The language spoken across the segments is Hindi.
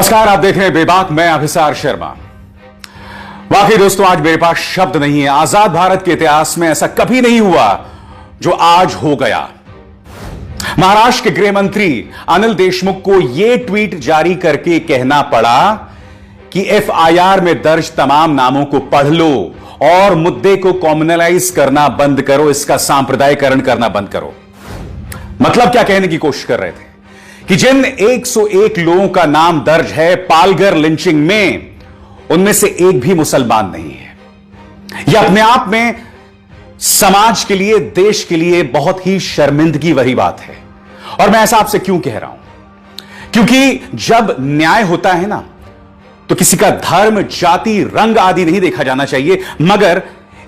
नमस्कार, आप देख रहे हैं बेबाक। मैं अभिसार शर्मा। वाकई दोस्तों, आज मेरे पास शब्द नहीं है। आजाद भारत के इतिहास में ऐसा कभी नहीं हुआ जो आज हो गया। महाराष्ट्र के गृह मंत्री अनिल देशमुख को यह ट्वीट जारी करके कहना पड़ा कि एफआईआर में दर्ज तमाम नामों को पढ़ लो और मुद्दे को कॉम्युनलाइज करना बंद करो, इसका सांप्रदायिकरण करना बंद करो। मतलब क्या कहने की कोशिश कर रहे थे कि जिन 101 लोगों का नाम दर्ज है पालघर लिंचिंग में, उनमें से एक भी मुसलमान नहीं है। यह अपने आप में समाज के लिए, देश के लिए बहुत ही शर्मिंदगी वाली बात है। और मैं ऐसा आपसे क्यों कह रहा हूं? क्योंकि जब न्याय होता है ना, तो किसी का धर्म, जाति, रंग आदि नहीं देखा जाना चाहिए। मगर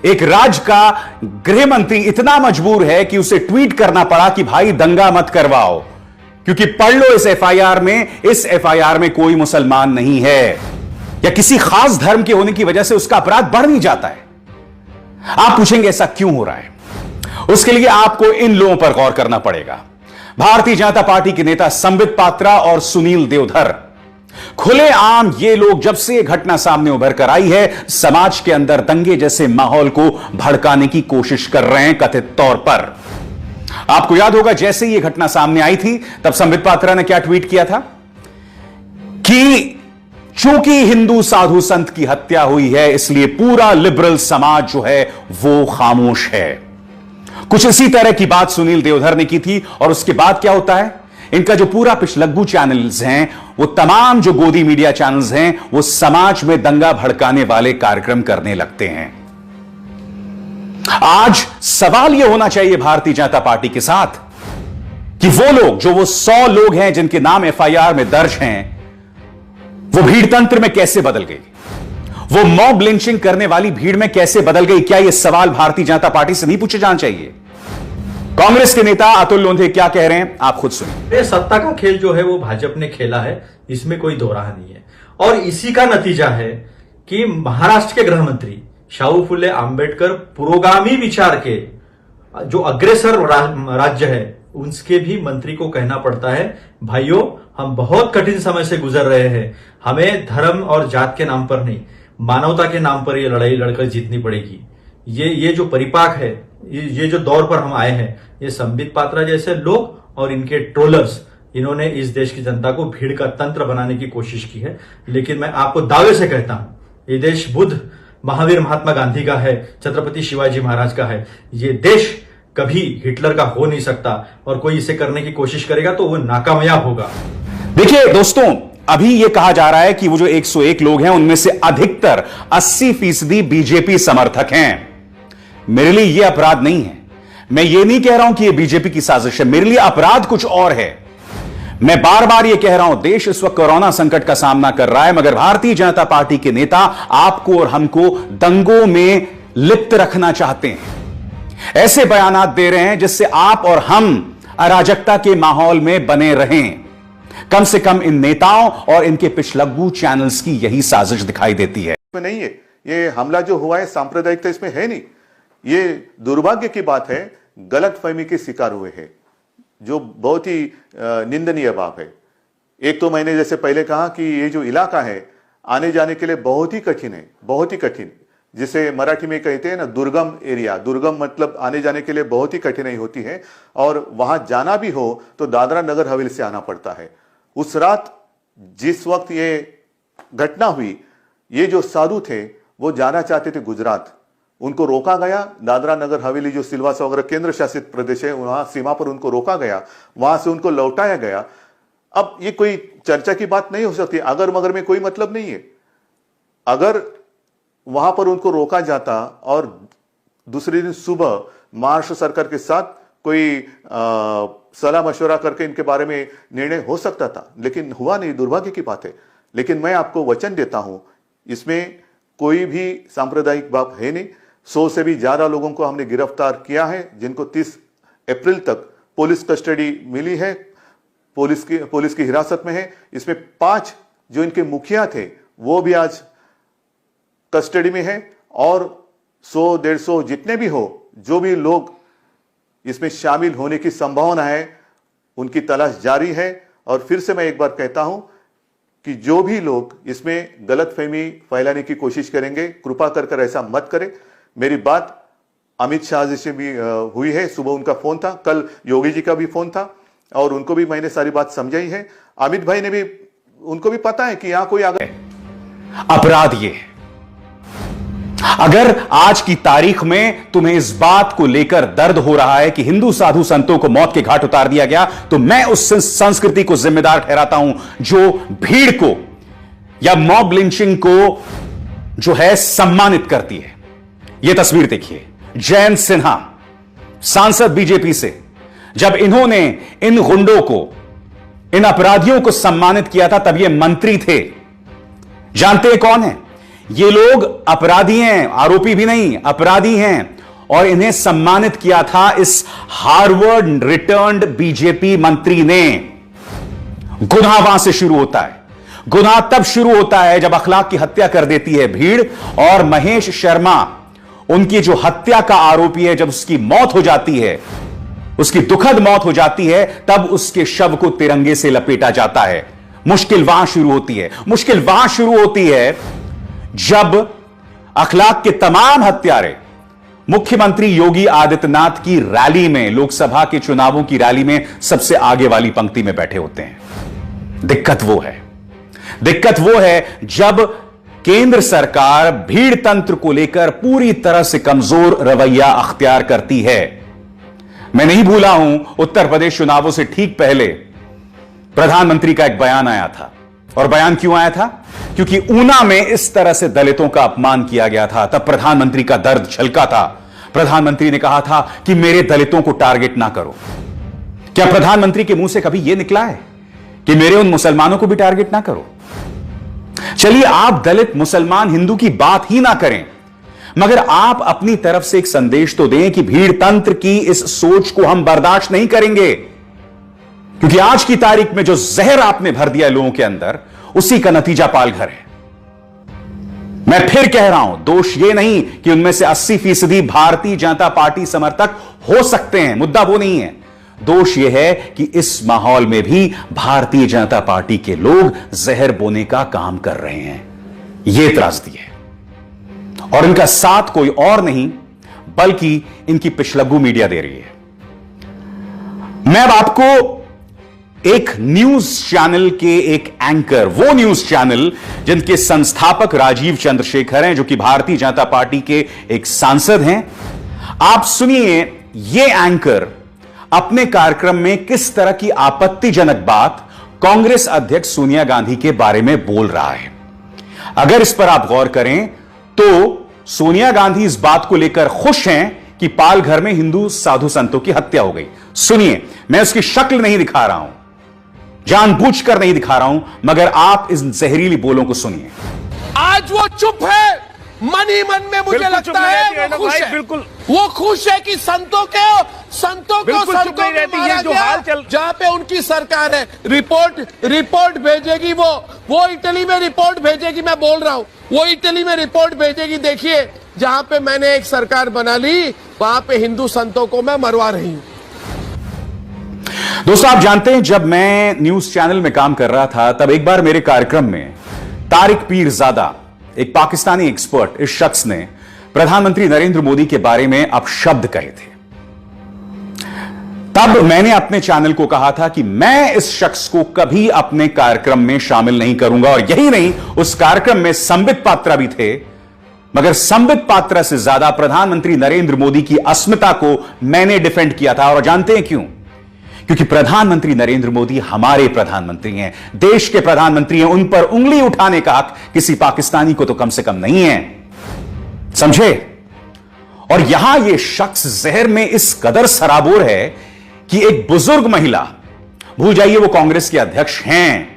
एक राज्य का गृह मंत्री इतना मजबूर है कि उसे ट्वीट करना पड़ा कि भाई दंगा मत करवाओ, क्योंकि पढ़ लो इस एफआईआर में कोई मुसलमान नहीं है, या किसी खास धर्म के होने की वजह से उसका अपराध बढ़ नहीं जाता है। आप पूछेंगे ऐसा क्यों हो रहा है? उसके लिए आपको इन लोगों पर गौर करना पड़ेगा। भारतीय जनता पार्टी के नेता संबित पात्रा और सुनील देवधर, खुलेआम ये लोग जब से यह घटना सामने उभर कर आई है, समाज के अंदर दंगे जैसे माहौल को भड़काने की कोशिश कर रहे हैं कथित तौर पर। आपको याद होगा, जैसे ये घटना सामने आई थी तब संबित पात्रा ने क्या ट्वीट किया था कि चूंकि हिंदू साधु संत की हत्या हुई है, इसलिए पूरा लिबरल समाज जो है वो खामोश है। कुछ इसी तरह की बात सुनील देवधर ने की थी। और उसके बाद क्या होता है, इनका जो पूरा पिछलग्गू चैनल्स हैं, वो तमाम जो गोदी मीडिया चैनल्स हैं, वो समाज में दंगा भड़काने वाले कार्यक्रम करने लगते हैं। आज सवाल यह होना चाहिए भारतीय जनता पार्टी के साथ कि वो लोग, जो वो 100 लोग हैं जिनके नाम एफआईआर में दर्ज हैं, वो भीड़ तंत्र में कैसे बदल गई? वो मॉब लिंचिंग करने वाली भीड़ में कैसे बदल गई? क्या यह सवाल भारतीय जनता पार्टी से नहीं पूछे जाना चाहिए? कांग्रेस के नेता अतुल लोंढे क्या कह रहे हैं, आप खुद सुनिए। सत्ता का खेल जो है वो भाजपा ने खेला है, इसमें कोई दो राह नहीं है। और इसी का नतीजा है कि महाराष्ट्र के गृह मंत्री शाहू फुले आंबेडकर पुरोगामी विचार के जो अग्रसर राज्य है, उसके भी मंत्री को कहना पड़ता है, भाइयों हम बहुत कठिन समय से गुजर रहे हैं, हमें धर्म और जात के नाम पर नहीं, मानवता के नाम पर यह लड़ाई लड़कर जीतनी पड़ेगी। ये जो परिपाक है, ये जो दौर पर हम आए हैं, ये संबित पात्रा जैसे लोग और इनके ट्रोलर्स, इन्होंने इस देश की जनता को भीड़ का तंत्र बनाने की कोशिश की है। लेकिन मैं आपको दावे से कहता हूं, ये देश बुद्ध, महावीर, महात्मा गांधी का है, छत्रपति शिवाजी महाराज का है। ये देश कभी हिटलर का हो नहीं सकता, और कोई इसे करने की कोशिश करेगा तो वो नाकामयाब होगा। देखिए दोस्तों, अभी यह कहा जा रहा है कि वो जो 101 लोग हैं, उनमें से अधिकतर 80% बीजेपी समर्थक हैं। मेरे लिए यह अपराध नहीं है। मैं ये नहीं कह रहा हूं कि यह बीजेपी की साजिश है। मेरे लिए अपराध कुछ और है। मैं बार बार यह कह रहा हूं, देश इस वक्त कोरोना संकट का सामना कर रहा है, मगर भारतीय जनता पार्टी के नेता आपको और हमको दंगों में लिप्त रखना चाहते हैं। ऐसे बयानात दे रहे हैं जिससे आप और हम अराजकता के माहौल में बने रहें। कम से कम इन नेताओं और इनके पिछलग्गू चैनल्स की यही साजिश दिखाई देती है। नहीं है ये हमला जो हुआ है, सांप्रदायिकता इसमें है नहीं। ये दुर्भाग्य की बात है, गलतफहमी के शिकार हुए हैं, जो बहुत ही निंदनीय बात है। एक तो मैंने जैसे पहले कहा कि ये जो इलाका है, आने जाने के लिए बहुत ही कठिन है, बहुत ही कठिन, जिसे मराठी में कहते हैं ना दुर्गम एरिया। दुर्गम मतलब आने जाने के लिए बहुत ही कठिनाई होती है, और वहां जाना भी हो तो दादरा नगर हवेली से आना पड़ता है। उस रात जिस वक्त ये घटना हुई, ये जो साधु थे वो जाना चाहते थे गुजरात, उनको रोका गया। दादरा नगर हवेली जो सिलवासा वगैरह केंद्र शासित प्रदेश है, वहां सीमा पर उनको रोका गया, वहां से उनको लौटाया गया। अब ये कोई चर्चा की बात नहीं हो सकती, अगर मगर में कोई मतलब नहीं है। अगर वहां पर उनको रोका जाता और दूसरे दिन सुबह महाराष्ट्र सरकार के साथ कोई सलाह मशवरा करके इनके बारे में निर्णय हो सकता था, लेकिन हुआ नहीं। दुर्भाग्य की बात है। लेकिन मैं आपको वचन देता हूं, इसमें कोई भी सांप्रदायिक बात है नहीं। 100 से भी ज्यादा लोगों को हमने गिरफ्तार किया है, जिनको 30 अप्रैल तक पुलिस कस्टडी मिली है, पुलिस की हिरासत में है। इसमें 5 जो इनके मुखिया थे वो भी आज कस्टडी में है, और 100-150 जितने भी हो, जो भी लोग इसमें शामिल होने की संभावना है, उनकी तलाश जारी है। और फिर से मैं एक बार कहता हूं कि जो भी लोग इसमें गलतफहमी फैलाने की कोशिश करेंगे, कृपा कर ऐसा मत करें। मेरी बात अमित शाह जी से भी हुई है, सुबह उनका फोन था, कल योगी जी का भी फोन था और उनको भी मैंने सारी बात समझाई है। अमित भाई ने भी, उनको भी पता है कि यहां कोई अपराध ये है। अगर आज की तारीख में तुम्हें इस बात को लेकर दर्द हो रहा है कि हिंदू साधु संतों को मौत के घाट उतार दिया गया, तो मैं उस संस्कृति को जिम्मेदार ठहराता हूं जो भीड़ को या मॉब लिंचिंग को जो है सम्मानित करती है। यह तस्वीर देखिए, जयंत सिन्हा सांसद बीजेपी से, जब इन्होंने इन गुंडों को, इन अपराधियों को सम्मानित किया था तब ये मंत्री थे। जानते हैं कौन है ये लोग? अपराधी हैं, आरोपी भी नहीं, अपराधी हैं। और इन्हें सम्मानित किया था इस हार्वर्ड रिटर्न्ड बीजेपी मंत्री ने। गुनाह वहां से शुरू होता है। गुनाह तब शुरू होता है जब अखलाक की हत्या कर देती है भीड़। और महेश शर्मा, उनकी जो हत्या का आरोपी है, जब उसकी मौत हो जाती है, उसकी दुखद मौत हो जाती है, तब उसके शव को तिरंगे से लपेटा जाता है। मुश्किल वहां शुरू होती है। मुश्किल वहां शुरू होती है जब अखलाक के तमाम हत्यारे मुख्यमंत्री योगी आदित्यनाथ की रैली में, लोकसभा के चुनावों की रैली में सबसे आगे वाली पंक्ति में बैठे होते हैं। दिक्कत वो है जब केंद्र सरकार भीड़ तंत्र को लेकर पूरी तरह से कमजोर रवैया अख्तियार करती है। मैं नहीं भूला हूं, उत्तर प्रदेश चुनावों से ठीक पहले प्रधानमंत्री का एक बयान आया था। और बयान क्यों आया था? क्योंकि ऊना में इस तरह से दलितों का अपमान किया गया था। तब प्रधानमंत्री का दर्द झलका था। प्रधानमंत्री ने कहा था कि मेरे दलितों को टारगेट ना करो। क्या प्रधानमंत्री के मुंह से कभी यह निकला है कि मेरे उन मुसलमानों को भी टारगेट ना करो? चलिए, आप दलित, मुसलमान, हिंदू की बात ही ना करें, मगर आप अपनी तरफ से एक संदेश तो दें कि भीड़ तंत्र की इस सोच को हम बर्दाश्त नहीं करेंगे। क्योंकि आज की तारीख में जो जहर आपने भर दिया लोगों के अंदर, उसी का नतीजा पालघर है। मैं फिर कह रहा हूं, दोष यह नहीं कि उनमें से 80% भारतीय जनता पार्टी समर्थक हो सकते हैं, मुद्दा वो नहीं है। दोष यह है कि इस माहौल में भी भारतीय जनता पार्टी के लोग जहर बोने का काम कर रहे हैं। यह त्रासदी है। और इनका साथ कोई और नहीं बल्कि इनकी पिछलग्गू मीडिया दे रही है। मैं अब आपको एक न्यूज चैनल के एक एंकर, वो न्यूज चैनल जिनके संस्थापक राजीव चंद्रशेखर हैं, जो कि भारतीय जनता पार्टी के एक सांसद हैं, आप सुनिए ये एंकर अपने कार्यक्रम में किस तरह की आपत्तिजनक बात कांग्रेस अध्यक्ष सोनिया गांधी के बारे में बोल रहा है। अगर इस पर आप गौर करें तो सोनिया गांधी इस बात को लेकर खुश हैं कि पालघर में हिंदू साधु संतों की हत्या हो गई। सुनिए, मैं उसकी शक्ल नहीं दिखा रहा हूं, जानबूझकर नहीं दिखा रहा हूं, मगर आप इस जहरीली बोलों को सुनिए। आज वो चुप है, मन ही मन में मुझे लगता है वो खुश है। बिल्कुल वो खुश है कि संतों को मारा गया, जहां पे उनकी सरकार है। रिपोर्ट भेजेगी वो इटली में रिपोर्ट भेजेगी। मैं बोल रहा हूं, वो इटली में रिपोर्ट भेजेगी। देखिए, जहां पे मैंने एक सरकार बना ली, वहां पे हिंदू संतों को मैं मरवा रही हूं। दोस्तों, आप जानते हैं, जब मैं न्यूज चैनल में काम कर रहा था, तब एक बार मेरे कार्यक्रम में तारिक पीरजादा, एक पाकिस्तानी एक्सपर्ट, इस शख्स ने प्रधानमंत्री नरेंद्र मोदी के बारे में अपशब्द कहे थे। तब मैंने अपने चैनल को कहा था कि मैं इस शख्स को कभी अपने कार्यक्रम में शामिल नहीं करूंगा। और यही नहीं, उस कार्यक्रम में संबित पात्रा भी थे, मगर संबित पात्रा से ज्यादा प्रधानमंत्री नरेंद्र मोदी की अस्मिता को मैंने डिफेंड किया था। और जानते हैं क्यों? क्योंकि प्रधानमंत्री नरेंद्र मोदी हमारे प्रधानमंत्री हैं, देश के प्रधानमंत्री हैं। उन पर उंगली उठाने का हक किसी पाकिस्तानी को तो कम से कम नहीं है, समझे? और यहां यह शख्स जहर में इस कदर सराबोर है कि एक बुजुर्ग महिला, भूल जाइए वो कांग्रेस के अध्यक्ष हैं,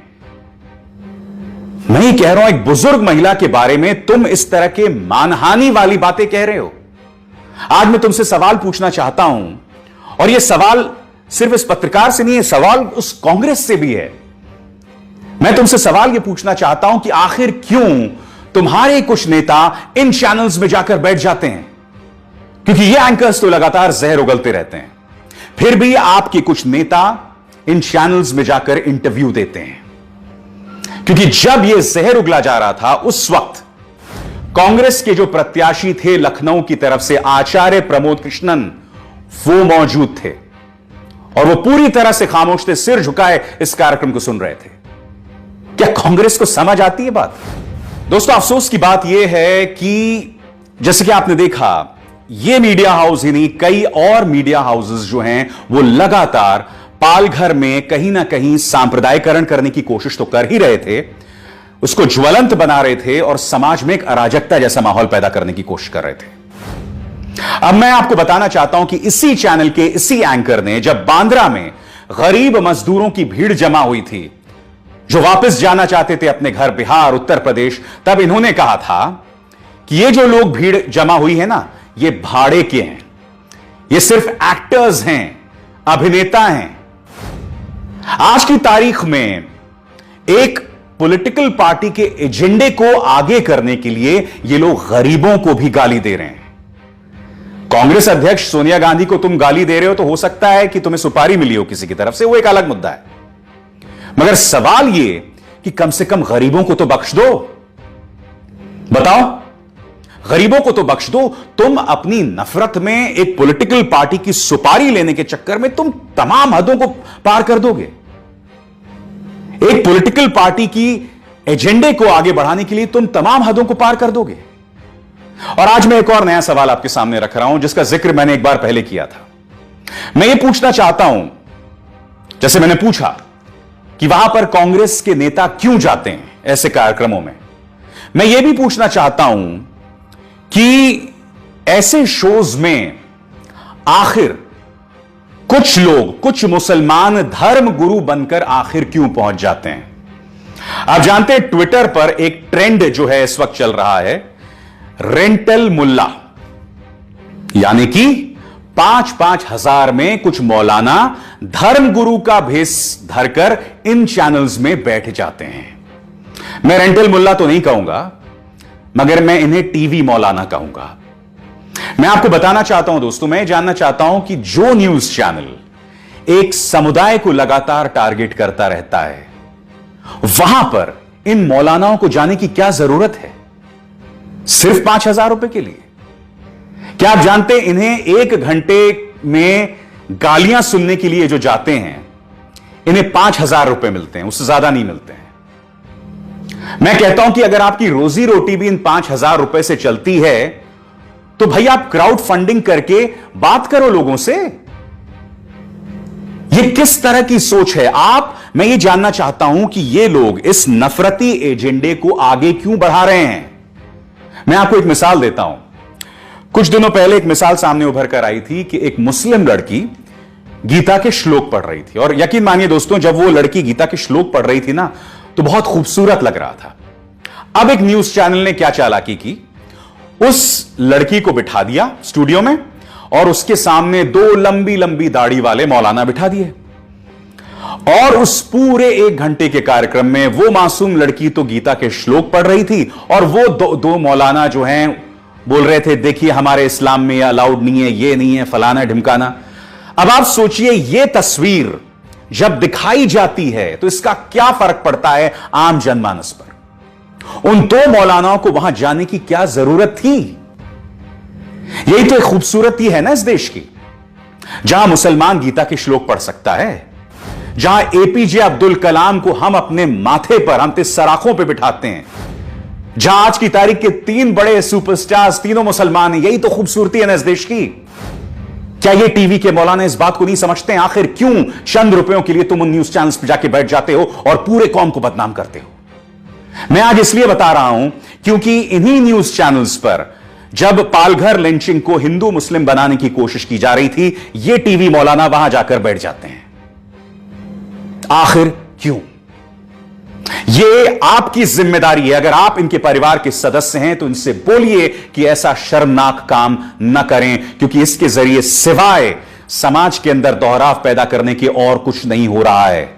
मैं ही कह रहा हूं, एक बुजुर्ग महिला के बारे में तुम इस तरह के मानहानि वाली बातें कह रहे हो। आज मैं तुमसे सवाल पूछना चाहता हूं, और यह सवाल सिर्फ इस पत्रकार से नहीं है, सवाल उस कांग्रेस से भी है। मैं तुमसे सवाल यह पूछना चाहता हूं कि आखिर क्यों तुम्हारे कुछ नेता इन चैनल्स में जाकर बैठ जाते हैं? क्योंकि ये एंकर्स तो लगातार जहर उगलते रहते हैं, फिर भी आपके कुछ नेता इन चैनल्स में जाकर इंटरव्यू देते हैं। क्योंकि जब यह जहर उगला जा रहा था उस वक्त कांग्रेस के जो प्रत्याशी थे लखनऊ की तरफ से आचार्य प्रमोद कृष्णन, वो मौजूद थे और वो पूरी तरह से खामोश थे, सिर झुकाए इस कार्यक्रम को सुन रहे थे। क्या कांग्रेस को समझ आती है बात? दोस्तों, अफसोस की बात यह है कि जैसे कि आपने देखा, ये मीडिया हाउस ही नहीं, कई और मीडिया हाउसेस जो हैं वो लगातार पालघर में कहीं ना कहीं सांप्रदायिकरण करने की कोशिश तो कर ही रहे थे, उसको ज्वलंत बना रहे थे और समाज में एक अराजकता जैसा माहौल पैदा करने की कोशिश कर रहे थे। अब मैं आपको बताना चाहता हूं कि इसी चैनल के इसी एंकर ने जब बांद्रा में गरीब मजदूरों की भीड़ जमा हुई थी जो वापस जाना चाहते थे अपने घर बिहार, उत्तर प्रदेश, तब इन्होंने कहा था कि ये जो लोग भीड़ जमा हुई है ना, ये भाड़े के हैं, ये सिर्फ एक्टर्स हैं, अभिनेता हैं। आज की तारीख में एक पॉलिटिकल पार्टी के एजेंडे को आगे करने के लिए ये लोग गरीबों को भी गाली दे रहे हैं। कांग्रेस अध्यक्ष सोनिया गांधी को तुम गाली दे रहे हो तो हो सकता है कि तुम्हें सुपारी मिली हो किसी की तरफ से, वो एक अलग मुद्दा है, मगर सवाल ये कि कम से कम गरीबों को तो बख्श दो। बताओ, गरीबों को तो बख्श दो। तुम अपनी नफरत में एक पॉलिटिकल पार्टी की सुपारी लेने के चक्कर में तुम तमाम हदों को पार कर दोगे। एक पॉलिटिकल पार्टी की एजेंडे को आगे बढ़ाने के लिए तुम तमाम हदों को पार कर दोगे। और आज मैं एक और नया सवाल आपके सामने रख रहा हूं जिसका जिक्र मैंने एक बार पहले किया था। मैं ये पूछना चाहता हूं, जैसे मैंने पूछा कि वहां पर कांग्रेस के नेता क्यों जाते हैं ऐसे कार्यक्रमों में, मैं ये भी पूछना चाहता हूं कि ऐसे शोज में आखिर कुछ लोग, कुछ मुसलमान धर्म गुरु बनकर आखिर क्यों पहुंच जाते हैं। आप जानते हैं ट्विटर पर एक ट्रेंड जो है इस वक्त चल रहा है, रेंटल मुल्ला, यानी कि 5-5 हजार में कुछ मौलाना धर्म गुरु का भेष धरकर इन चैनल्स में बैठ जाते हैं। मैं रेंटल मुल्ला तो नहीं कहूंगा, मगर मैं इन्हें टीवी मौलाना कहूंगा। मैं आपको बताना चाहता हूं दोस्तों, मैं जानना चाहता हूं कि जो न्यूज चैनल एक समुदाय को लगातार टारगेट करता रहता है, वहां पर इन मौलानाओं को जाने की क्या जरूरत है सिर्फ 5,000 रुपए के लिए? क्या आप जानते हैं इन्हें 1 घंटे में गालियां सुनने के लिए जो जाते हैं, इन्हें 5,000 रुपए मिलते हैं, उससे ज्यादा नहीं मिलते हैं। मैं कहता हूं कि अगर आपकी रोजी रोटी भी इन 5,000 रुपए से चलती है तो भाई आप क्राउड फंडिंग करके बात करो लोगों से। ये किस तरह की सोच है मैं ये जानना चाहता हूं कि ये लोग इस नफरती एजेंडे को आगे क्यों बढ़ा रहे हैं। मैं आपको एक मिसाल देता हूं। कुछ दिनों पहले एक मिसाल सामने उभर कर आई थी कि एक मुस्लिम लड़की गीता के श्लोक पढ़ रही थी, और यकीन मानिए दोस्तों, जब वो लड़की गीता के श्लोक पढ़ रही थी ना, तो बहुत खूबसूरत लग रहा था। अब एक न्यूज चैनल ने क्या चालाकी की, उस लड़की को बिठा दिया स्टूडियो में और उसके सामने 2 लंबी लंबी दाढ़ी वाले मौलाना बिठा दिए, और उस पूरे 1 घंटे के कार्यक्रम में वो मासूम लड़की तो गीता के श्लोक पढ़ रही थी और वो दो मौलाना जो हैं बोल रहे थे, देखिए हमारे इस्लाम में अलाउड नहीं है, ये नहीं है, फलाना ढिमकाना। अब आप सोचिए, ये तस्वीर जब दिखाई जाती है तो इसका क्या फर्क पड़ता है आम जनमानस पर। उन 2 मौलानाओं को वहां जाने की क्या जरूरत थी? यही तो एक खूबसूरती है ना इस देश की, जहां मुसलमान गीता के श्लोक पढ़ सकता है, जहां एपीजे अब्दुल कलाम को हम अपने माथे पर, हम सराखों पर बिठाते हैं, जहां आज की तारीख के 3 बड़े सुपरस्टार्स तीनों मुसलमान हैं। यही तो खूबसूरती है ना इस देश की। क्या ये टीवी के मौलाना इस बात को नहीं समझते हैं? आखिर क्यों चंद रुपयों के लिए तुम उन न्यूज चैनल्स पर जाके बैठ जाते हो और पूरे कौम को बदनाम करते हो? मैं आज इसलिए बता रहा हूं क्योंकि इन्हीं न्यूज चैनल्स पर जब पालघर लिंचिंग को हिंदू मुस्लिम बनाने की कोशिश की जा रही थी, ये टीवी मौलाना वहां जाकर बैठ जाते हैं। आखिर क्यों? ये आपकी जिम्मेदारी है। अगर आप इनके परिवार के सदस्य हैं तो इनसे बोलिए कि ऐसा शर्मनाक काम न करें, क्योंकि इसके जरिए सिवाय समाज के अंदर दोहराव पैदा करने के और कुछ नहीं हो रहा है।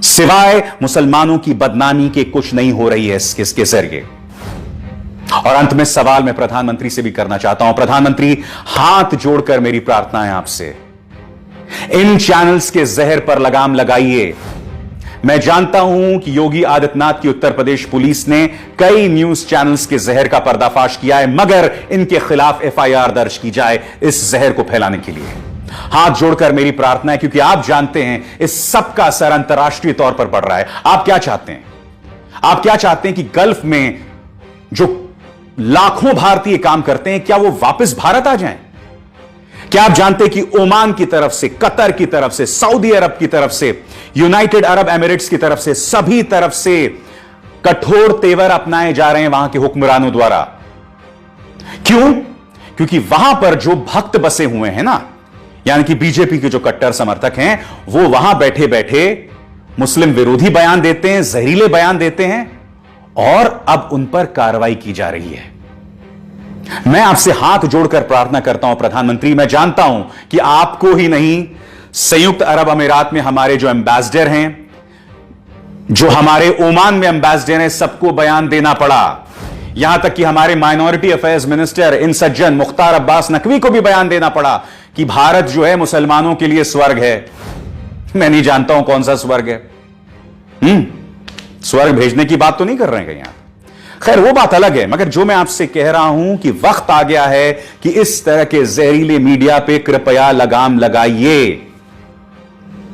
सिवाय मुसलमानों की बदनामी के कुछ नहीं हो रही है इसके जरिए। और अंत में सवाल मैं प्रधानमंत्री से भी करना चाहता हूं। प्रधानमंत्री, हाथ जोड़कर मेरी प्रार्थना है आपसे, इन चैनल्स के जहर पर लगाम लगाइए। मैं जानता हूं कि योगी आदित्यनाथ की उत्तर प्रदेश पुलिस ने कई न्यूज चैनल्स के जहर का पर्दाफाश किया है, मगर इनके खिलाफ एफआईआर दर्ज की जाए इस जहर को फैलाने के लिए। हाथ जोड़कर मेरी प्रार्थना है, क्योंकि आप जानते हैं इस सब का असर अंतर्राष्ट्रीय तौर पर पड़ रहा है। आप क्या चाहते हैं? आप क्या चाहते हैं कि गल्फ में जो लाखों भारतीय काम करते हैं, क्या वो वापस भारत आ जाएं? क्या आप जानते हैं कि ओमान की तरफ से, कतर की तरफ से, सऊदी अरब की तरफ से, यूनाइटेड अरब एमिरेट्स की तरफ से, सभी तरफ से कठोर तेवर अपनाए जा रहे हैं वहां के हुक्मरानों द्वारा। क्यों? क्योंकि वहां पर जो भक्त बसे हुए हैं ना, यानी कि बीजेपी के जो कट्टर समर्थक हैं, वो वहां बैठे बैठे मुस्लिम विरोधी बयान देते हैं, जहरीले बयान देते हैं, और अब उन पर कार्रवाई की जा रही है। मैं आपसे हाथ जोड़कर प्रार्थना करता हूं प्रधानमंत्री, मैं जानता हूं कि आपको ही नहीं, संयुक्त अरब अमीरात में हमारे जो एम्बेसडर हैं, जो हमारे ओमान में एम्बेसडर हैं, सबको बयान देना पड़ा। यहां तक कि हमारे माइनॉरिटी अफेयर्स मिनिस्टर इन सज्जन मुख्तार अब्बास नकवी को भी बयान देना पड़ा कि भारत जो है मुसलमानों के लिए स्वर्ग है। मैं नहीं जानता हूं कौन सा स्वर्ग है। स्वर्ग भेजने की बात तो नहीं कर रहे हैं कहीं आप। खैर, वो बात अलग है, मगर जो मैं आपसे कह रहा हूं कि वक्त आ गया है कि इस तरह के जहरीले मीडिया पे कृपया लगाम लगाइए।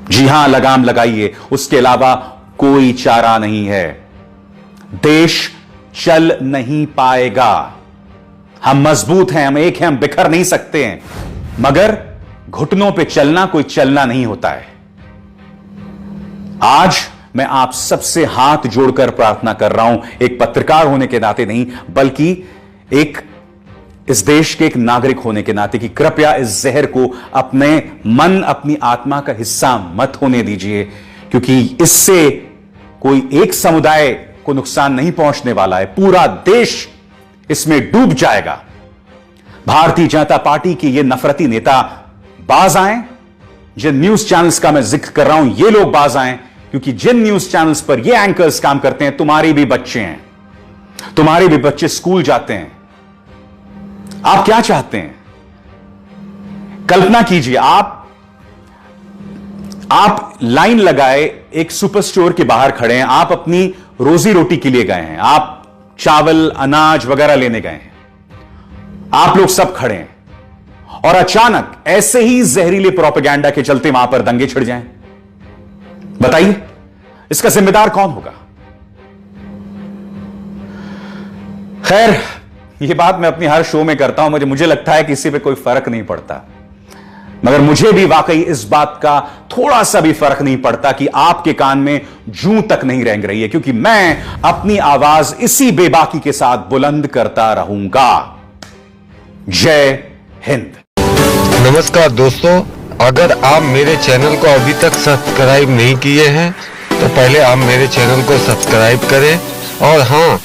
जी हां, लगाम लगाइए। उसके अलावा कोई चारा नहीं है। देश चल नहीं पाएगा। हम मजबूत हैं, हम एक हैं, हम बिखर नहीं सकते हैं, मगर घुटनों पे चलना कोई चलना नहीं होता है। आज मैं आप सबसे हाथ जोड़कर प्रार्थना कर रहा हूं, एक पत्रकार होने के नाते नहीं, बल्कि एक इस देश के एक नागरिक होने के नाते, कि कृपया इस जहर को अपने मन, अपनी आत्मा का हिस्सा मत होने दीजिए, क्योंकि इससे कोई एक समुदाय को नुकसान नहीं पहुंचने वाला है, पूरा देश इसमें डूब जाएगा। भारतीय जनता पार्टी के ये नफरती नेता बाज आए, जिन न्यूज चैनल्स का मैं जिक्र कर रहा हूं, ये लोग बाज आए, क्योंकि जिन न्यूज चैनल्स पर ये एंकर्स काम करते हैं, तुम्हारे भी बच्चे हैं, तुम्हारे भी बच्चे स्कूल जाते हैं। आप क्या चाहते हैं? कल्पना कीजिए, आप लाइन लगाए एक सुपर स्टोर के बाहर खड़े हैं, आप अपनी रोजी रोटी के लिए गए हैं, आप चावल, अनाज वगैरह लेने गए हैं, आप लोग सब खड़े हैं, और अचानक ऐसे ही जहरीले प्रोपेगेंडा के चलते वहां पर दंगे छिड़ जाएं। बताइए, इसका जिम्मेदार कौन होगा? खैर, यह बात मैं अपनी हर शो में करता हूं, मुझे लगता है कि इसी पे कोई फर्क नहीं पड़ता, मगर मुझे भी वाकई इस बात का थोड़ा सा भी फर्क नहीं पड़ता कि आपके कान में जूं तक नहीं रेंग रही है, क्योंकि मैं अपनी आवाज इसी बेबाकी के साथ बुलंद करता रहूंगा। जय हिंद। नमस्कार दोस्तों, अगर आप मेरे चैनल को अभी तक सब्सक्राइब नहीं किए हैं तो पहले आप मेरे चैनल को सब्सक्राइब करें, और हाँ,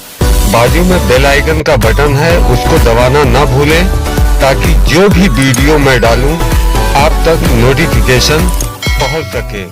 बाजू में बेल आइकन का बटन है, उसको दबाना ना भूलें, ताकि जो भी वीडियो मैं डालूं आप तक नोटिफिकेशन पहुंच सके।